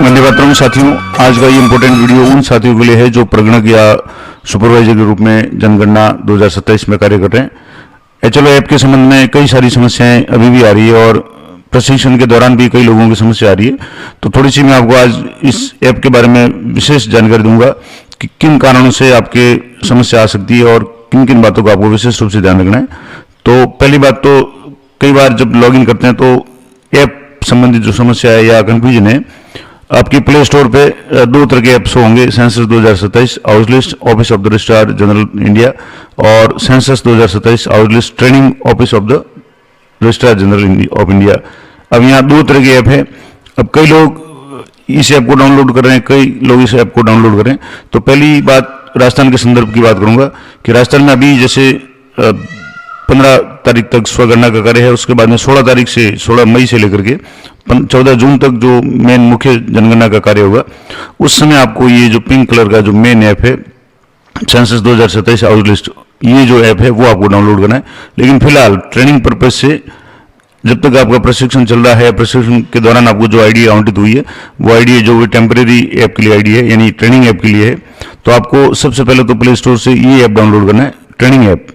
वंदे मातरम साथियों, आज का ये इंपॉर्टेंट वीडियो उन साथियों के लिए है जो प्रगणक या सुपरवाइजर के रूप में जनगणना 2027 में कार्य कर रहे हैं। एचएलओ ऐप के संबंध में कई सारी समस्याएं अभी भी आ रही है और प्रशिक्षण के दौरान भी कई लोगों की समस्या आ रही है। तो थोड़ी सी मैं आपको आज इस ऐप के बारे में विशेष जानकारी दूंगा कि किन कारणों से आपके समस्या आ सकती है और किन किन बातों को आपको विशेष रूप से ध्यान रखना है। तो पहली बात तो कई बार जब लॉगिन करते हैं तो ऐप संबंधित जो समस्या है या कंफ्यूजन है, आपकी प्ले स्टोर पे दो तरह के ऐप्स होंगे, census 2027 house list office of the registrar general India और census 2027 house list training office of the registrar general of India. अब यहाँ दो तरह के ऐप है। अब कई लोग इस ऐप को डाउनलोड कर रहे हैं, कई लोग इस ऐप को डाउनलोड कर रहे हैं। तो पहली बात राजस्थान के संदर्भ की बात करूंगा कि राजस्थान में अभी जैसे 15 तारीख तक स्वगणना का कार्य है, उसके बाद में 16 मई से लेकर के 14 जून तक जो मेन मुख्य जनगणना का कार्य होगा, उस समय आपको ये जो पिंक कलर का जो मेन ऐप है सेंसस 2027 हाउस लिस्ट, ये जो ऐप है वो आपको डाउनलोड करना है। लेकिन फिलहाल ट्रेनिंग पर्पज से जब तक आपका प्रशिक्षण चल रहा है, प्रशिक्षण के दौरान आपको जो आईडी आवंटित हुई है वो आईडी जो टेम्परेरी ऐप के लिए आईडी है, यानी ट्रेनिंग ऐप के लिए है। तो आपको सबसे पहले तो प्ले स्टोर से ये ऐप डाउनलोड करना है, ट्रेनिंग ऐप,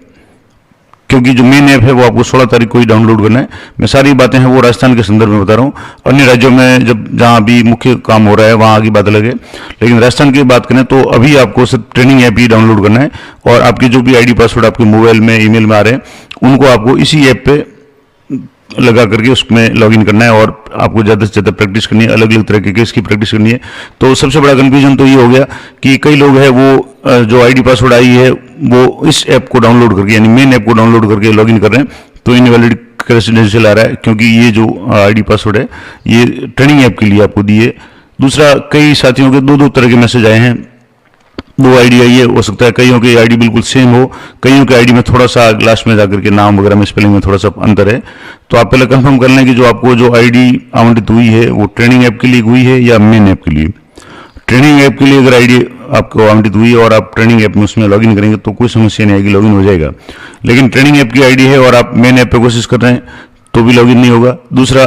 क्योंकि जो मेन ऐप है वो आपको 16 तारीख को ही डाउनलोड करना है। मैं सारी बातें हैं वो राजस्थान के संदर्भ में बता रहा हूँ। अन्य राज्यों में जब जहाँ भी मुख्य काम हो रहा है वहाँ की बात अलग है, लेकिन राजस्थान की बात करें तो अभी आपको सिर्फ ट्रेनिंग ऐप ही डाउनलोड करना है और आपकी जो भी आईडी पासवर्ड आपके मोबाइल में ईमेल में आ रहे हैं उनको आपको इसी ऐप पे लगा करके उसमें लॉगिन करना है और आपको ज़्यादा से ज़्यादा प्रैक्टिस करनी है, अलग अलग तरह के केस की प्रैक्टिस करनी है। तो सबसे बड़ा कंफ्यूजन तो ये हो गया कि कई लोग हैं वो जो आईडी पासवर्ड आई है वो इस ऐप को डाउनलोड करके, यानी मेन ऐप को डाउनलोड करके लॉगिन कर रहे हैं, तो इनवैलिड क्रेडेंशियल आ रहा है, क्योंकि ये जो आईडी पासवर्ड है ये ट्रेनिंग ऐप के लिए आपको दी है। दूसरा, कई साथियों के दो तरह के मैसेज आए हैं, दो आईडी आई है, हो सकता है कईयों की आईडी बिल्कुल सेम हो, कईयों की आईडी में थोड़ा सा लास्ट में जाकर के नाम वगैरह में स्पेलिंग में थोड़ा सा अंतर है। तो आप पहले कंफर्म कर लें कि जो आपको जो आईडी आवंटित हुई है वो ट्रेनिंग ऐप के लिए हुई है या मेन ऐप के लिए। ट्रेनिंग ऐप के लिए अगर आईडी आपको आवंटित हुई है और आप ट्रेनिंग ऐप में उसमें लॉगिन करेंगे तो कोई समस्या नहीं आएगी, लॉगिन हो जाएगा। लेकिन ट्रेनिंग ऐप की आईडी है और आप मेन ऐप पे कोशिश कर रहे हैं तो भी लॉगिन नहीं होगा। दूसरा,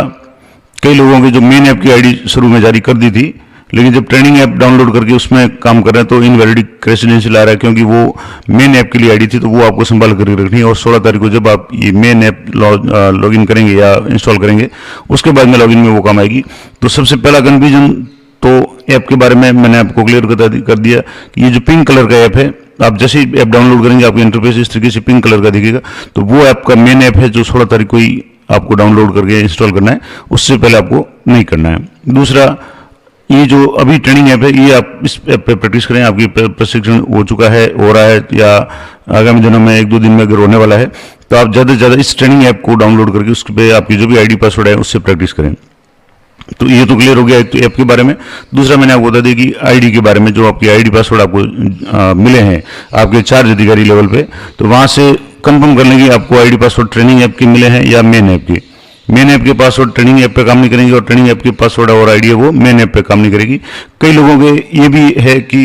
कई लोगों की जो मेन ऐप की आईडी शुरू में जारी कर दी थी, लेकिन जब ट्रेनिंग ऐप डाउनलोड करके उसमें काम कर रहे हैं तो इनवैलिड क्रेडेंशियल आ रहा है, क्योंकि वो मेन ऐप के लिए आईडी थी, तो वो आपको संभाल करके रखनी है। और 16 तारीख को जब आप ये मेन ऐप लॉगिन करेंगे या इंस्टॉल करेंगे उसके बाद में लॉगिन में वो काम आएगी। तो सबसे पहला कन्फ्यूजन तो ऐप के बारे में मैंने आपको क्लियर कर दिया कि ये जो पिंक कलर का ऐप है, आप जैसे ही ऐप डाउनलोड करेंगे आपको इंटरफेस इस तरीके से पिंक कलर का दिखेगा, तो वो ऐप का मेन ऐप है जो 16 तारीख को ही आपको डाउनलोड करके इंस्टॉल करना है, उससे पहले आपको नहीं करना है। दूसरा, ये जो अभी ट्रेनिंग ऐप है ये आप इस ऐप पे प्रैक्टिस करें, आपकी प्रशिक्षण हो चुका है, हो रहा है या आगामी दिनों में 1-2 दिन में अगर होने वाला है तो आप ज़्यादा से ज़्यादा इस ट्रेनिंग ऐप को डाउनलोड करके उस पर आपकी जो भी आईडी पासवर्ड है उससे प्रैक्टिस करें। तो ये तो क्लियर हो गया एक तो ऐप के बारे में। दूसरा, मैंने आपको बता दिया कि आईडी के बारे में, जो आपकी आईडी पासवर्ड आपको मिले हैं आपके चार्ज अधिकारी लेवल पे, तो वहाँ से कंफर्म कर लेंगे आपको आईडी पासवर्ड ट्रेनिंग ऐप के मिले हैं या मेन ऐप के। मेन ऐप के पासवर्ड ट्रेनिंग ऐप पे काम नहीं करेंगे और ट्रेनिंग ऐप के पासवर्ड और आईडी है वो मेन ऐप पे काम नहीं करेगी। कई लोगों के ये भी है कि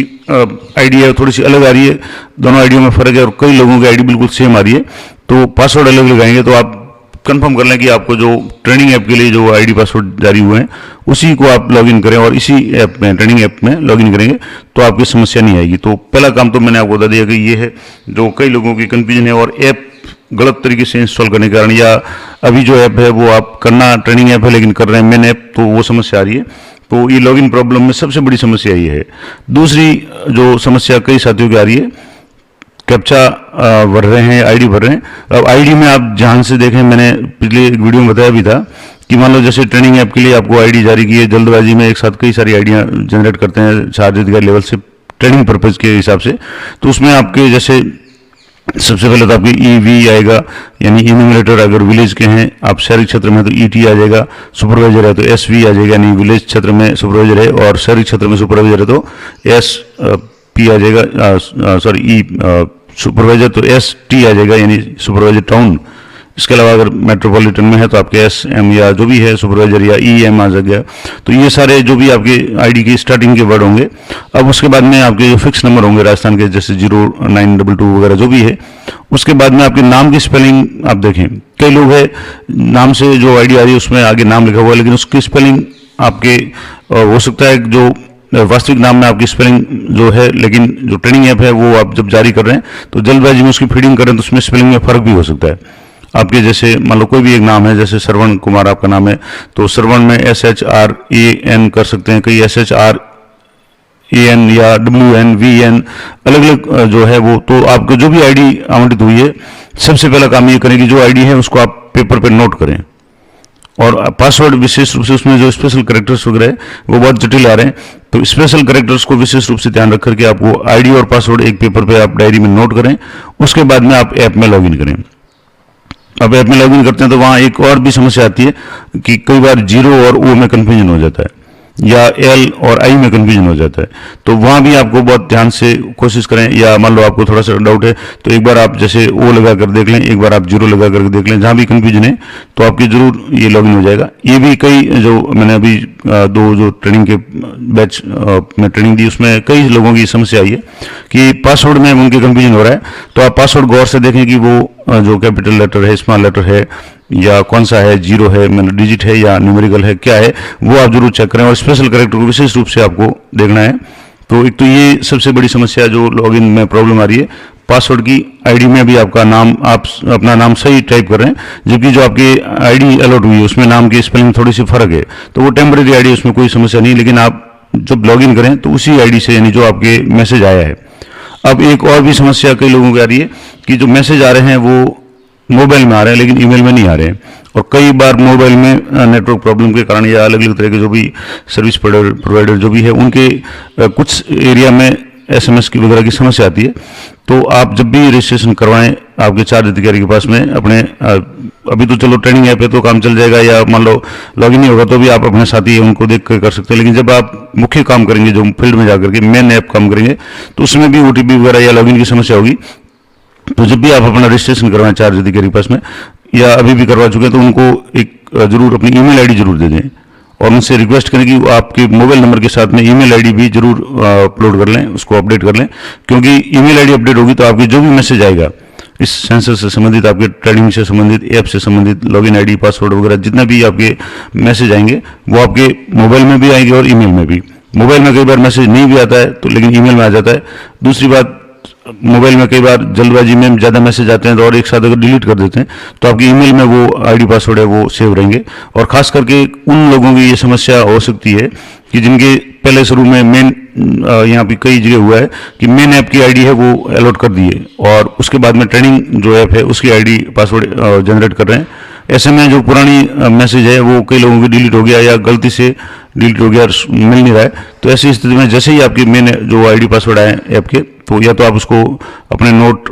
आईडी है थोड़ी सी अलग आ रही है, दोनों आईडियों में फर्क है, और कई लोगों की आईडी बिल्कुल सेम आ रही है, तो पासवर्ड अलग लगाएंगे। तो आप कंफर्म कर लें कि आपको जो ट्रेनिंग ऐप के लिए जो आईडी पासवर्ड जारी हुए हैं उसी को आप लॉगिन करें और इसी ऐप में, ट्रेनिंग ऐप में लॉगिन करेंगे तो आपकी समस्या नहीं आएगी। तो पहला काम तो मैंने आपको बता दिया कि ये है जो कई लोगों की कंफ्यूजन है, और ऐप गलत तरीके से इंस्टॉल करने के कारण या अभी जो ऐप है वो आप करना ट्रेनिंग ऐप है लेकिन कर रहे हैं मेन ऐप, तो वो समस्या आ रही है। तो ये लॉगिन प्रॉब्लम में सबसे बड़ी समस्या ये है। दूसरी जो समस्या कई साथियों की आ रही है, कैप्चा भर रहे हैं, आईडी भर रहे हैं। अब आईडी में आप ध्यान से देखें, मैंने पिछले एक वीडियो में बताया भी था कि मान लो जैसे ट्रेनिंग ऐप के लिए आपको आईडी जारी की है, जल्दबाजी में एक साथ कई सारी आईडियाँ जनरेट करते हैं चार्ज अधिकारी लेवल से ट्रेनिंग पर्पज के हिसाब से, तो उसमें आपके जैसे सबसे पहले तो आपकी ईवी आएगा, यानी इन्यूमरेटर अगर विलेज के हैं, आप शहरी क्षेत्र में तो ईटी आ जाएगा, सुपरवाइजर है तो एसवी आ जाएगा, यानी विलेज क्षेत्र में सुपरवाइजर है, और शहरी क्षेत्र में सुपरवाइजर है तो एसपी आ जाएगा, सुपरवाइजर तो एसटी आ जाएगा, यानी सुपरवाइजर टाउन। इसके अलावा अगर मेट्रोपॉलिटन में है तो आपके एसएम या जो भी है सुपरवाइजर या ईएम आ जाएगा। तो ये सारे जो भी आपके आईडी की स्टार्टिंग के वर्ड होंगे। अब उसके बाद में आपके जो फिक्स नंबर होंगे राजस्थान के, जैसे 0922 वगैरह जो भी है, उसके बाद में आपके नाम की स्पेलिंग आप देखें। कई लोग है नाम से जो आईडी आ रही है उसमें आगे नाम लिखा हुआ है लेकिन उसकी स्पेलिंग आपके हो सकता है जो वास्तविक नाम में आपकी स्पेलिंग जो है, लेकिन जो ट्रेनिंग ऐप है वो आप जब जारी कर रहे हैं तो जल्दबाजी में उसकी फीडिंग करें तो उसमें स्पेलिंग में फर्क भी हो सकता है। आपके जैसे मान लो कोई भी एक नाम है, जैसे श्रवण कुमार आपका नाम है, तो श्रवण में SHRAN कर सकते हैं, कई SHRAN या WNVN अलग अलग जो है वो। तो आपको जो भी आईडी आवंटित हुई है, सबसे पहला काम ये करें कि जो आईडी है उसको आप पेपर पे नोट करें, और पासवर्ड विशेष रूप से उसमें जो स्पेशल कैरेक्टर्स वगैरह है वो बहुत जटिल आ रहे हैं, तो स्पेशल कैरेक्टर्स को विशेष रूप से ध्यान रख करके आपको आईडी और पासवर्ड एक पेपर पे आप डायरी में नोट करें। उसके बाद में आप ऐप में लॉगिन करें। अब ऐप में लॉगिन करते हैं तो वहाँ एक और भी समस्या आती है कि कई बार 0 और O में कन्फ्यूजन हो जाता है, या L और I में कन्फ्यूजन हो जाता है। तो वहाँ भी आपको बहुत ध्यान से कोशिश करें, या मान लो आपको थोड़ा सा डाउट है तो एक बार आप जैसे O लगा कर देख लें, एक बार आप 0 लगा करके देख लें, जहाँ भी कन्फ्यूजन है तो आपकी जरूर ये लॉगिन हो जाएगा। ये भी कई जो मैंने अभी 2 जो ट्रेनिंग के बैच में ट्रेनिंग दी उसमें कई लोगों की समस्या आई है कि पासवर्ड में उनके कन्फ्यूजन हो रहा है। तो आप पासवर्ड गौर से देखें कि वो जो कैपिटल लेटर है, स्मॉल लेटर है, या कौन सा है, 0 है, मतलब डिजिट है या न्यूमेरिकल है, क्या है, वो आप जरूर चेक करें। और स्पेशल कैरेक्टर को विशेष रूप से आपको देखना है। तो एक तो ये सबसे बड़ी समस्या जो लॉगिन में प्रॉब्लम आ रही है, पासवर्ड की आईडी में भी आपका नाम, आप अपना नाम सही टाइप कर रहे हैं, जबकि जो आपकी आईडी अलॉट हुई है उसमें नाम की स्पेलिंग थोड़ी सी फर्क है, तो वो टेम्परेरी आईडी, उसमें कोई समस्या नहीं। लेकिन आप जब लॉगिन करें तो उसी आईडी से, यानी जो आपके मैसेज आया है। अब एक और भी समस्या कई लोगों की आ रही है कि जो मैसेज आ रहे हैं वो मोबाइल में आ रहे हैं लेकिन ईमेल में नहीं आ रहे हैं, और कई बार मोबाइल में नेटवर्क प्रॉब्लम के कारण या अलग अलग तरह के जो भी सर्विस प्रोवाइडर जो भी है उनके कुछ एरिया में SMS की वगैरह की समस्या आती है। तो आप जब भी रजिस्ट्रेशन करवाएं आपके चार्ज अधिकारी के पास में अपने, अभी तो चलो ट्रेनिंग ऐप पे तो काम चल जाएगा, या मान लो लॉगिन नहीं होगा तो भी आप अपने साथी उनको देख कर सकते हैं। लेकिन जब आप मुख्य काम करेंगे, जो फील्ड में जाकर के मेन ऐप काम करेंगे, तो उसमें भी OTP वगैरह या लॉगिन की समस्या होगी। तो जब भी आप अपना रजिस्ट्रेशन करवाएं चार्ज अधिकारी के पास में, या अभी भी करवा चुके हैं, तो उनको एक जरूर अपनी ईमेल आईडी जरूर दे दें, और उनसे रिक्वेस्ट करें कि आपके मोबाइल नंबर के साथ में ईमेल आईडी भी जरूर अपलोड कर लें, उसको अपडेट कर लें। क्योंकि ईमेल आईडी अपडेट होगी तो आपकी जो भी मैसेज आएगा इस सेंसर से संबंधित, आपके ट्रेडिंग से संबंधित, ऐप से संबंधित, लॉगिन आईडी, पासवर्ड वगैरह जितना भी आपके मैसेज आएंगे वो आपके मोबाइल में भी आएंगे और ईमेल में भी। मोबाइल में कई बार मैसेज नहीं भी आता है तो लेकिन ईमेल में आ जाता है। दूसरी बात, मोबाइल में कई बार जल्दबाजी में ज़्यादा मैसेज आते हैं तो और एक साथ अगर डिलीट कर देते हैं तो आपकी ईमेल में वो आईडी पासवर्ड है वो सेव रहेंगे। और खास करके उन लोगों की ये समस्या हो सकती है कि जिनके पहले शुरू में मेन, यहाँ पे कई जगह हुआ है कि मेन ऐप की आईडी है वो अलॉट कर दी है, और उसके बाद में ट्रेनिंग जो ऐप है उसकी आईडी पासवर्ड जनरेट कर रहे हैं। ऐसे में जो पुरानी मैसेज है वो कई लोगों की डिलीट हो गया या गलती से डिलीट हो गया और मिल नहीं रहा है। तो ऐसी स्थिति में जैसे ही आपकी मेन जो आईडी पासवर्ड आए ऐप के, तो या तो आप उसको अपने नोट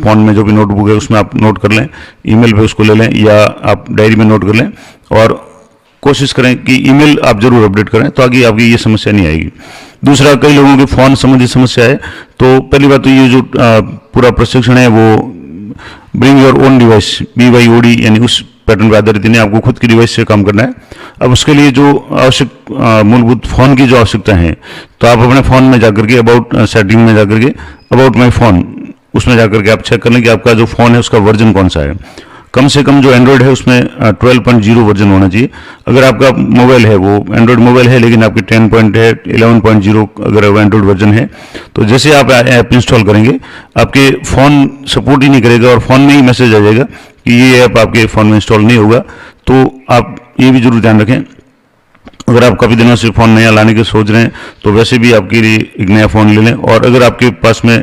फोन में जो भी नोटबुक है उसमें आप नोट कर लें, ईमेल पे उसको ले लें, या आप डायरी में नोट कर लें, और कोशिश करें कि ईमेल आप जरूर अपडेट करें तो आगे आपकी ये समस्या नहीं आएगी। दूसरा, कई लोगों के फ़ोन संबंधित समस्या है। तो पहली बात तो ये जो पूरा प्रशिक्षण है वो bring your own device, BYOD, यानी उस पैटर्न पर आधारित नहीं, आपको खुद की डिवाइस से काम करना है। अब उसके लिए जो आवश्यक मूलभूत फ़ोन की जो आवश्यकता है, तो आप अपने फ़ोन में जाकर के अबाउट सेटिंग में जाकर के अबाउट माई फ़ोन, उसमें जाकर के आप चेक कर लें कि आपका जो फ़ोन है उसका वर्जन कौन सा है। कम से कम जो एंड्रॉयड है उसमें 12.0 वर्जन होना चाहिए। अगर आपका मोबाइल है वो एंड्रॉयड मोबाइल है लेकिन आपकी 11.0 अगर वो एंड्रॉयड वर्जन है, तो जैसे आप ऐप इंस्टॉल करेंगे आपके फ़ोन सपोर्ट ही नहीं करेगा और फ़ोन में ही मैसेज आ जाएगा कि ये ऐप आपके फ़ोन में इंस्टॉल नहीं होगा। तो आप ये भी जरूर ध्यान रखें, अगर आप काफ़ी दिनों से फ़ोन नया लाने के सोच रहे हैं तो वैसे भी आपके लिए एक नया फ़ोन ले लें। और अगर आपके पास में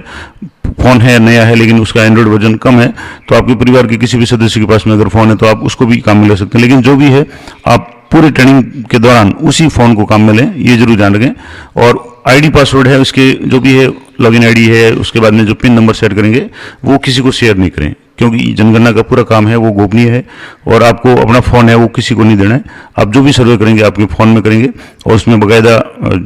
फ़ोन है, नया है, लेकिन उसका एंड्रॉयड वर्जन कम है, तो आपके परिवार के किसी भी सदस्य के पास में अगर फ़ोन है तो आप उसको भी काम में ले सकते हैं। लेकिन जो भी है आप पूरी ट्रेनिंग के दौरान उसी फ़ोन को काम में लें, ये जरूर ध्यान रखें। और आईडी पासवर्ड है उसके जो भी है, लॉगिन आईडी है, उसके बाद में जो पिन नंबर सेट करेंगे वो किसी को शेयर नहीं करें, क्योंकि जनगणना का पूरा काम है वो गोपनीय है और आपको अपना फ़ोन है वो किसी को नहीं देना है। आप जो भी सर्वे करेंगे आपके फ़ोन में करेंगे, और उसमें बाकायदा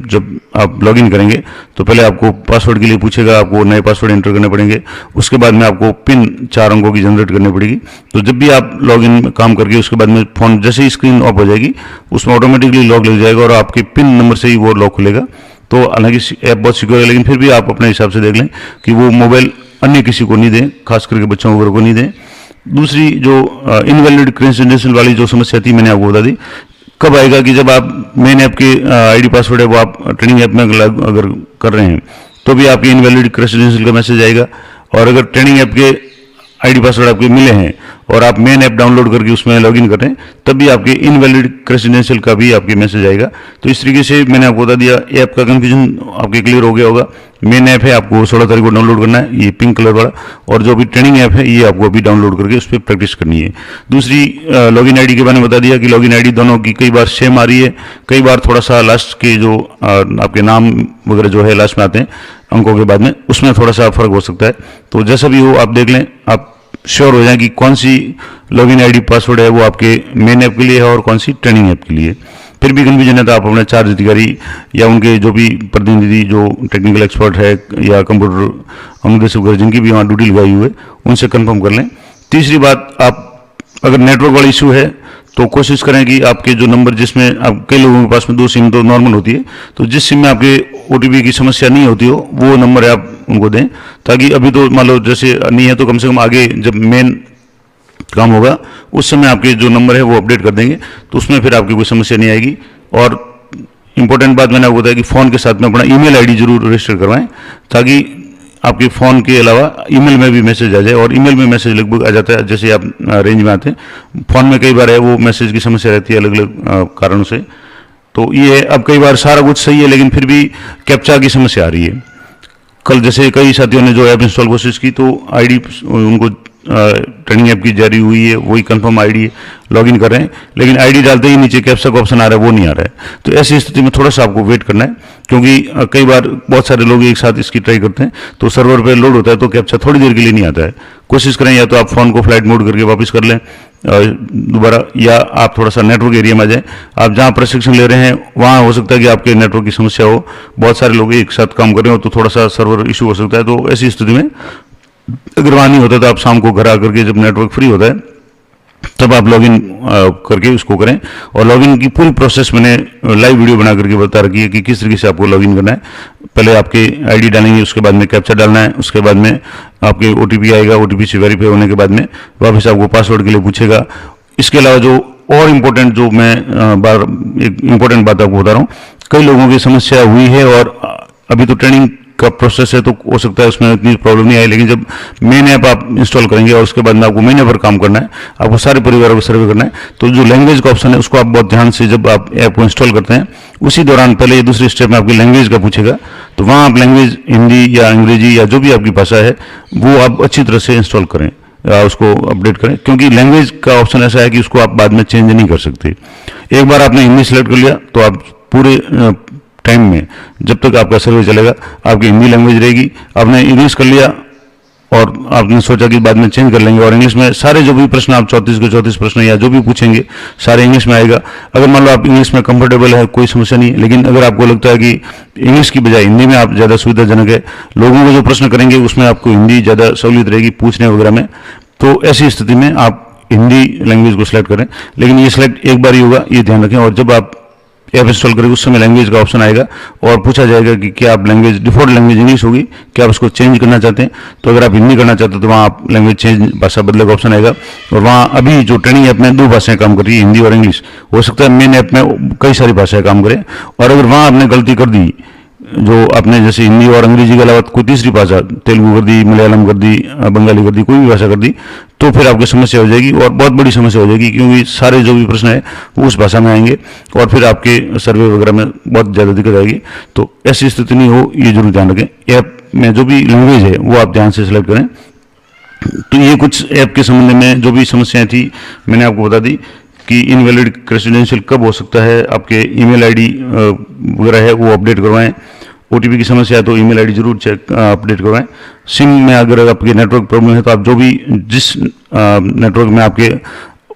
जब आप लॉगिन करेंगे तो पहले आपको पासवर्ड के लिए पूछेगा, आपको नए पासवर्ड एंटर करने पड़ेंगे, उसके बाद में आपको पिन 4 अंकों की जनरेट करनी पड़ेगी। तो जब भी आप लॉगिन में काम करके उसके बाद में फ़ोन जैसे ही स्क्रीन ऑफ हो जाएगी उसमें ऑटोमेटिकली लॉक लग जाएगा और आपके पिन नंबर से ही वो लॉक खुलेगा। तो हालांकि ऐप बहुत सिक्योर है, लेकिन फिर भी आप अपने हिसाब से देख लें कि वो मोबाइल अन्य किसी को नहीं दें, खास करके बच्चों वगैरह को नहीं दें। दूसरी जो इनवैलिड क्रेडेंशियल वाली जो समस्या थी मैंने आपको बता दी। कब आएगा कि जब आप मेन ऐप के आईडी पासवर्ड है वो आप ट्रेनिंग ऐप में अगर कर रहे हैं तो भी आपके इनवैलिड क्रेडेंशियल का मैसेज आएगा। और अगर ट्रेनिंग ऐप के आईडी पासवर्ड आपके मिले हैं और आप मेन ऐप डाउनलोड करके उसमें लॉगिन कर रहे हैं तब भी आपके इनवैलिड क्रेडेंशियल का भी आपके मैसेज आएगा। तो इस तरीके से मैंने आपको बता दिया, ऐप का कंफ्यूजन आपके क्लियर हो गया होगा। मेन ऐप है, आपको 16 तारीख को डाउनलोड करना है, ये पिंक कलर वाला, और जो भी ट्रेनिंग ऐप है ये आपको अभी डाउनलोड करके उस पर प्रैक्टिस करनी है। दूसरी लॉगिन आईडी के बारे में बता दिया कि लॉगिन आईडी दोनों की कई बार सेम आ रही है, कई बार थोड़ा सा लास्ट के जो आपके नाम वगैरह जो है लास्ट में आते हैं अंकों के बाद में, उसमें थोड़ा सा फर्क हो सकता है। तो जैसा भी हो आप देख लें, आप श्योर हो जाए कि कौन सी लॉगिन आईडी पासवर्ड है वो आपके मेन ऐप के लिए है और कौन सी ट्रेनिंग ऐप के लिए। फिर भी कन्फ्यूजन है तो आप अपने चार्ज अधिकारी या उनके जो भी प्रतिनिधि जो टेक्निकल एक्सपर्ट है या कंप्यूटर अनुदेशक वगैरह जिनकी भी वहाँ ड्यूटी लगाई हुई है उनसे कंफर्म कर लें। तीसरी बात, आप अगर नेटवर्क वाला इशू है तो कोशिश करें कि आपके जो नंबर जिसमें आप, कई लोगों के पास में 2 सिम तो नॉर्मल होती है, तो जिस सिम में आपके OTP की समस्या नहीं होती हो वो नंबर आप उनको दें, ताकि अभी तो मान लो जैसे नहीं है तो कम से कम आगे जब मेन काम होगा उस समय आपके जो नंबर है वो अपडेट कर देंगे, तो उसमें फिर आपकी कोई समस्या नहीं आएगी। और इंपॉर्टेंट बात मैंने आपको बताया कि फ़ोन के साथ में अपना ईमेल आईडी जरूर रजिस्टर करवाएं, ताकि आपके फ़ोन के अलावा ईमेल में भी मैसेज आ जाए। और ईमेल में मैसेज लगभग आ जाता है जैसे आप रेंज में आते हैं, फ़ोन में कई बार है वो मैसेज की समस्या रहती है अलग अलग कारणों से। तो ये है, अब कई बार सारा कुछ सही है लेकिन फिर भी कैप्चा की समस्या आ रही है। कल जैसे कई साथियों ने जो ऐप इंस्टॉल कोशिश की तो आईडी उनको ट्रेनिंग ऐप की जारी हुई है, वही कंफर्म आईडी लॉगिन कर रहे हैं, लेकिन आईडी डालते ही नीचे कैप्चा का ऑप्शन आ रहा है वो नहीं आ रहा है। तो ऐसी स्थिति में थोड़ा सा आपको वेट करना है, क्योंकि कई बार बहुत सारे लोग एक साथ इसकी ट्राई करते हैं तो सर्वर पे लोड होता है तो कैप्चा थोड़ी देर के लिए नहीं आता है। कोशिश करें या तो आप फ़ोन को फ्लाइट मोड करके वापस कर लें दोबारा, या आप थोड़ा सा नेटवर्क एरिया में आ जाएं। आप जहाँ प्रशिक्षण ले रहे हैं वहाँ हो सकता है कि आपके नेटवर्क की समस्या हो, बहुत सारे लोग एक साथ काम कर रहे हो तो थोड़ा सा सर्वर इशू हो सकता है। तो ऐसी स्थिति में अगर वहाँ नहीं होता तो आप शाम को घर आकर के जब नेटवर्क फ्री होता है तब आप लॉगिन करके उसको करें। और लॉगिन की पूरी प्रोसेस मैंने लाइव वीडियो बना करके बता रखी है कि किस तरीके से आपको लॉगिन करना है। पहले आपके आईडी डालेंगे, उसके बाद में कैप्चा डालना है, उसके बाद में आपके OTP आएगा, OTP से वेरीफाई होने के बाद में वापस आपको पासवर्ड के लिए पूछेगा। इसके अलावा जो और इम्पोर्टेंट जो मैं एक इम्पोर्टेंट बात आपको बता रहा हूँ, कई लोगों की समस्या हुई है और अभी तो ट्रेनिंग का प्रोसेस है तो हो सकता है उसमें इतनी प्रॉब्लम नहीं आई, लेकिन जब मेन ऐप आप इंस्टॉल करेंगे और उसके बाद में आपको मेन ऐप पर काम करना है, आपको सारे परिवारों को सर्वे करना है, तो जो लैंग्वेज का ऑप्शन है उसको आप बहुत ध्यान से, जब आप ऐप को इंस्टॉल करते हैं उसी दौरान पहले दूसरे स्टेप में आपकी लैंग्वेज का पूछेगा, तो वहाँ आप लैंग्वेज हिंदी या अंग्रेजी या जो भी आपकी भाषा है वो आप अच्छी तरह से इंस्टॉल करें या उसको अपडेट करें, क्योंकि लैंग्वेज का ऑप्शन ऐसा है कि उसको आप बाद में चेंज नहीं कर सकते। एक बार आपने हिंदी सेलेक्ट कर लिया तो आप पूरे टाइम में जब तक आपका सर्वे चलेगा आपकी हिंदी लैंग्वेज रहेगी। आपने इंग्लिश कर लिया और आपने सोचा कि बाद में चेंज कर लेंगे, और इंग्लिश में सारे जो भी प्रश्न आप 34 के 34 प्रश्न या जो भी पूछेंगे सारे इंग्लिश में आएगा। अगर मान लो आप इंग्लिश में कंफर्टेबल है कोई समस्या नहीं है, लेकिन अगर आपको लगता है कि इंग्लिश की बजाय हिंदी में आप ज़्यादा सुविधाजनक है, लोगों को जो प्रश्न करेंगे उसमें आपको हिंदी ज़्यादा सहूलियत रहेगी पूछने वगैरह में, तो ऐसी स्थिति में आप हिंदी लैंग्वेज को सिलेक्ट करें। लेकिन ये सिलेक्ट एक बार ही होगा, ये ध्यान रखें। और जब आप ऐप इंस्टॉल करेंगे उस समय लैंग्वेज का ऑप्शन आएगा और पूछा जाएगा कि क्या आप लैंग्वेज, डिफॉल्ट लैंग्वेज इंग्लिश होगी, क्या आप उसको चेंज करना चाहते हैं। तो अगर आप हिंदी करना चाहते हैं तो वहाँ आप लैंग्वेज चेंज, भाषा बदले का ऑप्शन आएगा। और वहाँ अभी जो ट्रेनिंग ऐप में 2 भाषाएं काम कर रही है, हिंदी और इंग्लिश, हो सकता है मेन ऐप में कई सारी भाषाएं काम करें। और अगर वहाँ आपने गलती कर दी, जो आपने जैसे हिंदी और अंग्रेजी के अलावा कोई तीसरी भाषा, तेलुगु कर दी, मलयालम कर दी, बंगाली कर दी, कोई भी भाषा कर दी, तो फिर आपकी समस्या हो जाएगी और बहुत बड़ी समस्या हो जाएगी, क्योंकि सारे जो भी प्रश्न है वो उस भाषा में आएंगे और फिर आपके सर्वे वगैरह में बहुत ज़्यादा दिक्कत आएगी। तो ऐसी स्थिति नहीं हो, ये जरूर ध्यान रखें। ऐप में जो भी लैंग्वेज है वो आप ध्यान से सिलेक्ट करें। तो ये कुछ ऐप के संबंध में जो भी समस्याएं थी मैंने आपको बता दी कि इनवैलिड क्रेडेंशियल कब हो सकता है, आपके ईमेल आईडी वगैरह है वो अपडेट करवाएं। OTP की समस्या है तो ईमेल आईडी जरूर चेक अपडेट करवाएं। सिम में अगर आपके नेटवर्क प्रॉब्लम है तो आप जो भी जिस नेटवर्क में आपके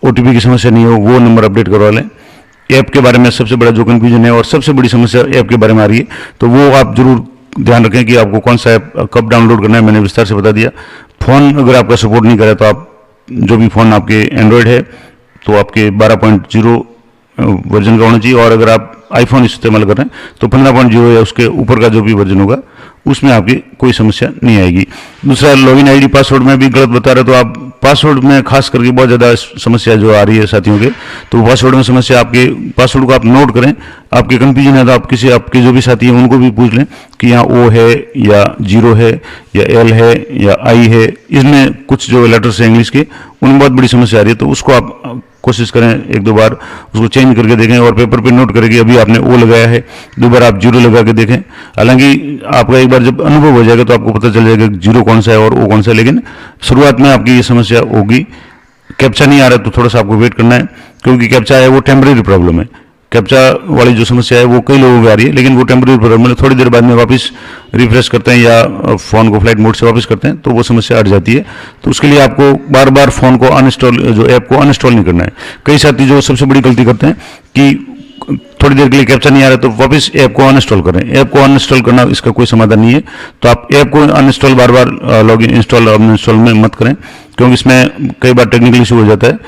OTP की समस्या नहीं हो वो नंबर अपडेट करवा लें। ऐप के बारे में सबसे बड़ा जो कन्फ्यूजन है और सबसे बड़ी समस्या ऐप के बारे में आ रही है, तो वो आप जरूर ध्यान रखें कि आपको कौन सा ऐप कब डाउनलोड करना है, मैंने विस्तार से बता दिया। फ़ोन अगर आपका सपोर्ट नहीं करे तो आप जो भी फ़ोन आपके एंड्रॉयड है तो आपके 12.0 वर्जन का होना चाहिए, और अगर आप आईफोन इस्तेमाल कर रहे हैं तो 15.0 या उसके ऊपर का जो भी वर्जन होगा उसमें आपकी कोई समस्या नहीं आएगी। दूसरा, लॉगिन आईडी पासवर्ड में भी गलत बता रहे तो आप पासवर्ड में खास करके बहुत ज़्यादा समस्या जो आ रही है साथियों के, तो पासवर्ड में समस्या, आपके पासवर्ड को आप नोट करें। आपके कंफ्यूजन है तो आप किसी आपके जो भी साथी हैं उनको भी पूछ लें कि यहाँ ओ है या 0 है या एल है या आई है, इसमें कुछ जो लेटर्स हैं इंग्लिश के उनमें बहुत बड़ी समस्या आ रही है। तो उसको आप कोशिश करें एक दो बार उसको चेंज करके देखें और पेपर पे नोट करें कि अभी आपने ओ लगाया है, 2 बार आप 0 लगा के देखें। हालांकि आपका एक बार जब अनुभव हो जाएगा तो आपको पता चल जाएगा कि 0 कौन सा है और ओ कौन सा है, लेकिन शुरुआत में आपकी ये समस्या होगी। कैप्चा नहीं आ रहा तो थोड़ा सा आपको वेट करना है, क्योंकि कैप्चा है वो टेम्परेरी प्रॉब्लम है। कैप्चा वाली जो समस्या है वो कई लोगों को आ रही है, लेकिन वो टेम्परेरी प्रॉब्लम है, थोड़ी देर बाद में वापस रिफ्रेश करते हैं या फ़ोन को फ्लाइट मोड से वापस करते हैं तो वो समस्या हट जाती है। तो उसके लिए आपको बार बार फ़ोन को अनइंस्टॉल, जो ऐप को अनइंस्टॉल नहीं करना है। कई साथी जो सबसे बड़ी गलती करते हैं कि थोड़ी देर के लिए कैप्चा नहीं आ रहा तो वापस ऐप को अनइंस्टॉल करें। ऐप को अनइंस्टॉल करना इसका कोई समाधान नहीं है। तो आप ऐप को अनइंस्टॉल बार बार लॉगिन इंस्टॉल अनइंस्टॉल में मत करें, क्योंकि इसमें कई बार टेक्निकल इशू हो जाता है।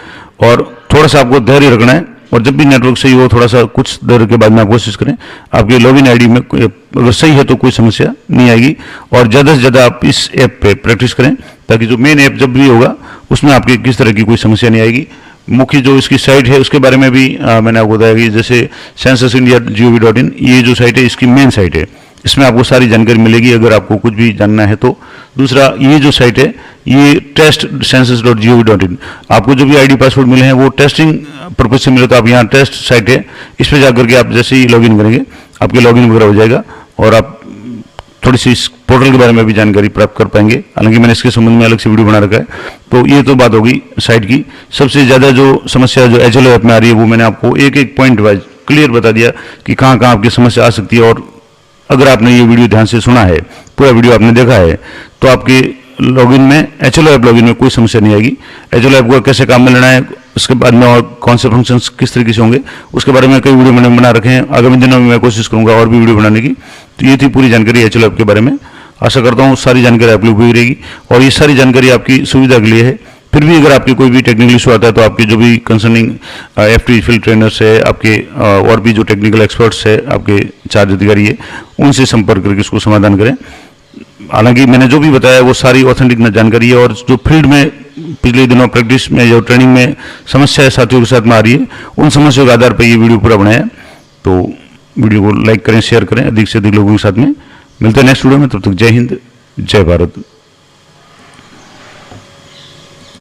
और थोड़ा सा आपको धैर्य रखना है, और जब भी नेटवर्क सही हो थोड़ा सा कुछ देर के बाद में आप कोशिश करें। आपकी लॉगिन आईडी में अगर सही है तो कोई समस्या नहीं आएगी। और ज़्यादा से ज़्यादा आप इस ऐप पे प्रैक्टिस करें, ताकि जो मेन ऐप जब भी होगा उसमें आपकी किस तरह की कोई समस्या नहीं आएगी। मुख्य जो इसकी साइट है उसके बारे में भी मैंने आपको बताया कि जैसे censusindia.gov.in, ये जो साइट है इसकी मेन साइट है, इसमें आपको सारी जानकारी मिलेगी अगर आपको कुछ भी जानना है तो। दूसरा, ये जो साइट है ये टेस्ट census.gov.in, आपको जो भी आईडी पासवर्ड मिले हैं वो टेस्टिंग पर्पज से मिले, तो आप यहाँ टेस्ट साइट है इस पर जाकर के आप जैसे ही लॉगिन करेंगे आपके लॉगिन वगैरह हो जाएगा और आप थोड़ी सी इस पोर्टल के बारे में भी जानकारी प्राप्त कर पाएंगे। हालांकि मैंने इसके संबंध में अलग से वीडियो बना रखा है। तो ये तो बात होगी साइट की। सबसे ज़्यादा जो समस्या जो HLO ऐप में आ रही है वो मैंने आपको एक एक पॉइंट वाइज क्लियर बता दिया कि कहाँ कहाँ आपकी समस्या आ सकती है। और अगर आपने ये वीडियो ध्यान से सुना है, पूरा वीडियो आपने देखा है, तो आपके लॉगिन में HLO ऐप लॉगिन में कोई समस्या नहीं आएगी। HLO ऐप को कैसे काम में लेना है, उसके बाद में और कौन से फंक्शंस किस तरीके से होंगे, उसके बारे में कई वीडियो मैंने बना रखे हैं। आगामी दिनों में मैं कोशिश करूंगा और भी वीडियो बनाने की। तो ये थी पूरी जानकारी HLO ऐप के बारे में। आशा करता हूँ सारी जानकारी आप लोग को रहेगी और ये सारी जानकारी आपकी सुविधा के लिए है। फिर भी अगर आपके कोई भी टेक्निकल इशू आता है तो आपके जो भी कंसर्निंग FT फील्ड ट्रेनर्स है, आपके और भी जो टेक्निकल एक्सपर्ट्स है, आपके चार्ज अधिकारी है, उनसे संपर्क करके उसको समाधान करें। हालांकि मैंने जो भी बताया वो सारी ऑथेंटिक जानकारी है, और जो फील्ड में पिछले दिनों प्रैक्टिस में जो ट्रेनिंग में समस्या साथियों के साथ में आ रही है, उन समस्याओं के आधार पर ये वीडियो पूरा बनाया। तो वीडियो को लाइक करें, शेयर करें अधिक से अधिक लोगों के साथ में। मिलते हैं नेक्स्ट वीडियो में, तब तक जय हिंद, जय भारत।